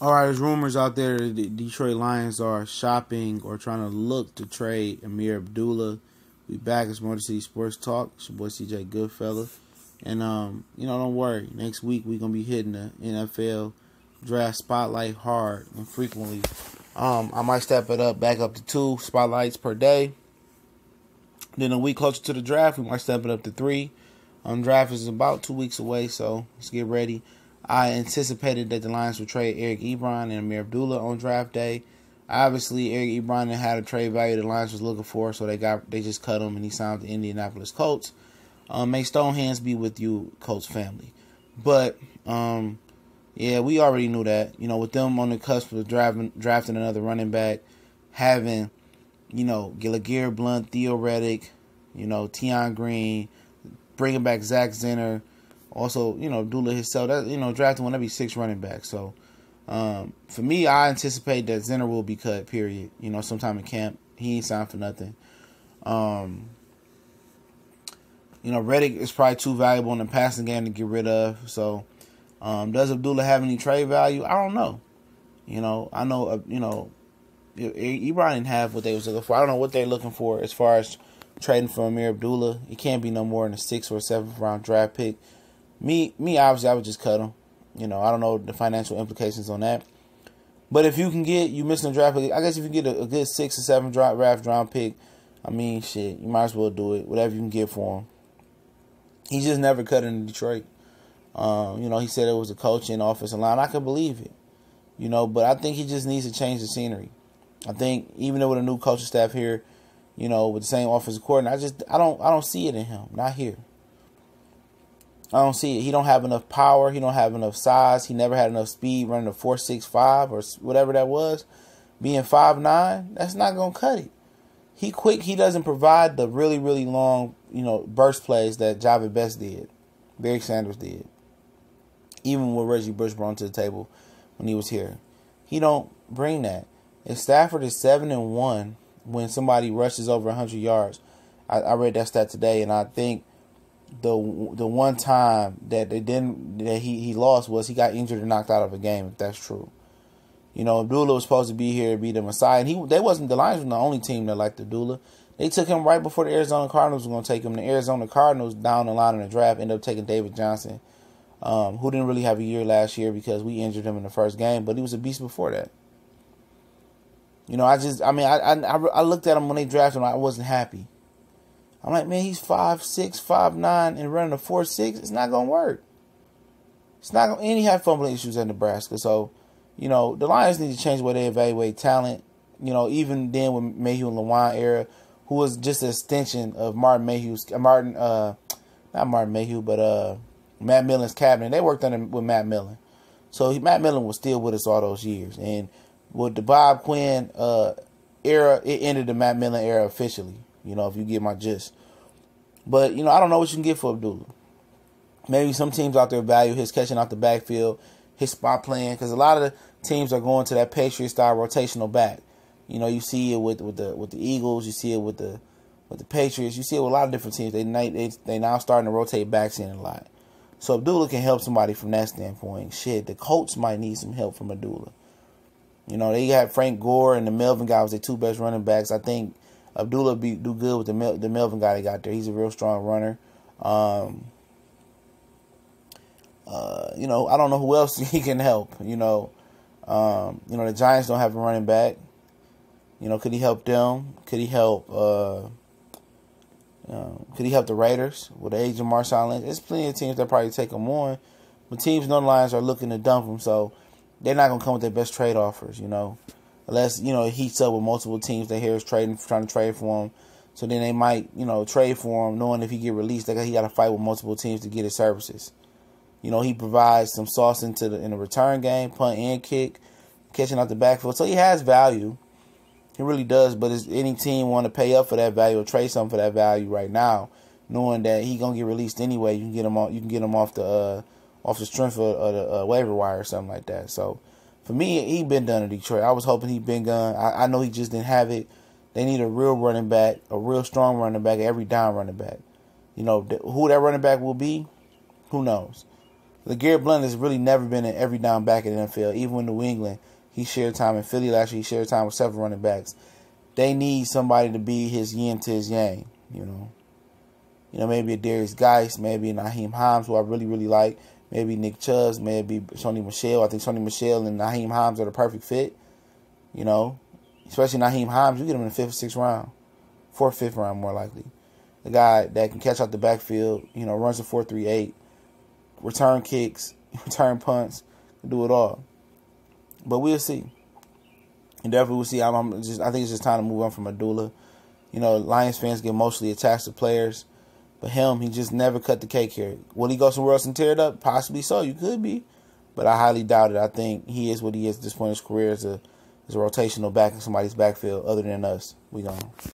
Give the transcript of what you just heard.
All right, there's rumors out there that the Detroit Lions are shopping or trying to look to trade Ameer Abdullah. We back. It's Motor City Sports Talk. It's your boy CJ Goodfella. And, don't worry. Next week, we're going to be hitting the NFL draft spotlight hard and frequently. I might step it up back up to 2 spotlights per day. Then a week closer to the draft, we might step it up to 3. Draft is about 2 weeks away, so let's get ready. I anticipated that the Lions would trade Eric Ebron and Ameer Abdullah on draft day. Obviously, Eric Ebron had a trade value the Lions was looking for, so they just cut him and he signed with the Indianapolis Colts. May stone hands be with you, Colts family. But yeah, we already knew that. With them on the cusp of drafting another running back, having Gilligier Blunt, Theo Reddick, Tion Green, bringing back Zach Zenner. Also, Abdullah himself, drafting one every 6 running backs. So, for me, I anticipate that Zenner will be cut, period. Sometime in camp. He ain't signed for nothing. Reddick is probably too valuable in the passing game to get rid of. So, does Abdullah have any trade value? I don't know. I know, Ebron didn't have what they was looking for. I don't know what they're looking for as far as trading for Ameer Abdullah. It can't be no more than a 6th or 7th round draft pick. Me, obviously, I would just cut him. I don't know the financial implications on that. But if you can get, you missing a draft pick, I guess if you get a good 6 or 7 draft round pick, I mean, shit, you might as well do it. Whatever you can get for him. He just never cut in Detroit. He said it was a coaching offensive line. I could believe it. But I think he just needs to change the scenery. I think even though with a new coaching staff here, with the same offensive coordinator, I don't see it in him. Not here. I don't see it. He don't have enough power. He don't have enough size. He never had enough speed running a 4.65 or whatever that was. Being 5'9", that's not going to cut it. He quick. He doesn't provide the really, really long, burst plays that Javid Best did. Barry Sanders did. Even what Reggie Bush brought to the table when he was here. He don't bring that. If Stafford is 7-1 when somebody rushes over 100 yards, I read that stat today, and I think the one time that he lost was he got injured and knocked out of a game. If that's true, Abdullah was supposed to be here to be the Messiah, and the Lions were the only team that liked Abdullah. They took him right before the Arizona Cardinals were going to take him. The Arizona Cardinals down the line in the draft ended up taking David Johnson, who didn't really have a year last year because we injured him in the first game, but he was a beast before that. I looked at him when they drafted him. I wasn't happy. I'm like, man, he's 5'6", 5'9", and running a 4.6. It's not gonna work. It's not gonna. And he had fumbling issues at Nebraska. So, the Lions need to change the way they evaluate talent. Even then with Mayhew and Lewan era, who was just an extension of Matt Millen's cabinet. They worked on him with Matt Millen. So Matt Millen was still with us all those years. And with the Bob Quinn era, it ended the Matt Millen era officially. If you get my gist. But, I don't know what you can get for Abdullah. Maybe some teams out there value his catching out the backfield, his spot playing, because a lot of the teams are going to that Patriot-style rotational back. You see it with the Eagles, you see it with the Patriots, you see it with a lot of different teams. They now starting to rotate backs in a lot. So Abdullah can help somebody from that standpoint. Shit, the Colts might need some help from Abdullah. They got Frank Gore and the Melvin guy was their 2 best running backs. I think Abdullah do good with the Melvin guy they got there. He's a real strong runner. I don't know who else he can help. The Giants don't have a running back. Could he help them? Could he help? Could he help the Raiders with the age of Marshawn Lynch? There's plenty of teams that probably take him on, but teams know the Lions are looking to dump him, so they're not gonna come with their best trade offers. Unless, it heats up with multiple teams that here is trying to trade for him. So then they might, trade for him, knowing if he get released, he got to fight with multiple teams to get his services. He provides some sauce in the return game, punt and kick, catching out the backfield. So he has value. He really does. But does any team want to pay up for that value or trade something for that value right now, knowing that he gonna get released anyway? You can get him off the strength of the waiver wire or something like that. So for me, he been done in Detroit. I was hoping he'd been gone. I know he just didn't have it. They need a real running back, a real strong running back, every down running back. Who that running back will be, who knows? LeGarrette Blount has really never been an every down back in the NFL. Even with New England, he shared time in Philly last year. He shared time with several running backs. They need somebody to be his yin to his yang, you know. Maybe a Darius Geis, maybe a Naheem Hines, who I really, really like. Maybe Nick Chubb, maybe Sony Michel. I think Sony Michel and Naheem Hines are the perfect fit, you know. Especially Naheem Hines, you get him in the 5th or 6th round. 4th, 5th round, more likely. The guy that can catch out the backfield, runs a 4.38, return kicks, return punts, do it all. But we'll see. And definitely we'll see. I think it's just time to move on from Abdullah. Lions fans get mostly attached to players. But he just never cut the cake here. Will he go somewhere else and tear it up? Possibly so. You could be. But I highly doubt it. I think he is what he is at this point in his career as a rotational back in somebody's backfield other than us. We gone.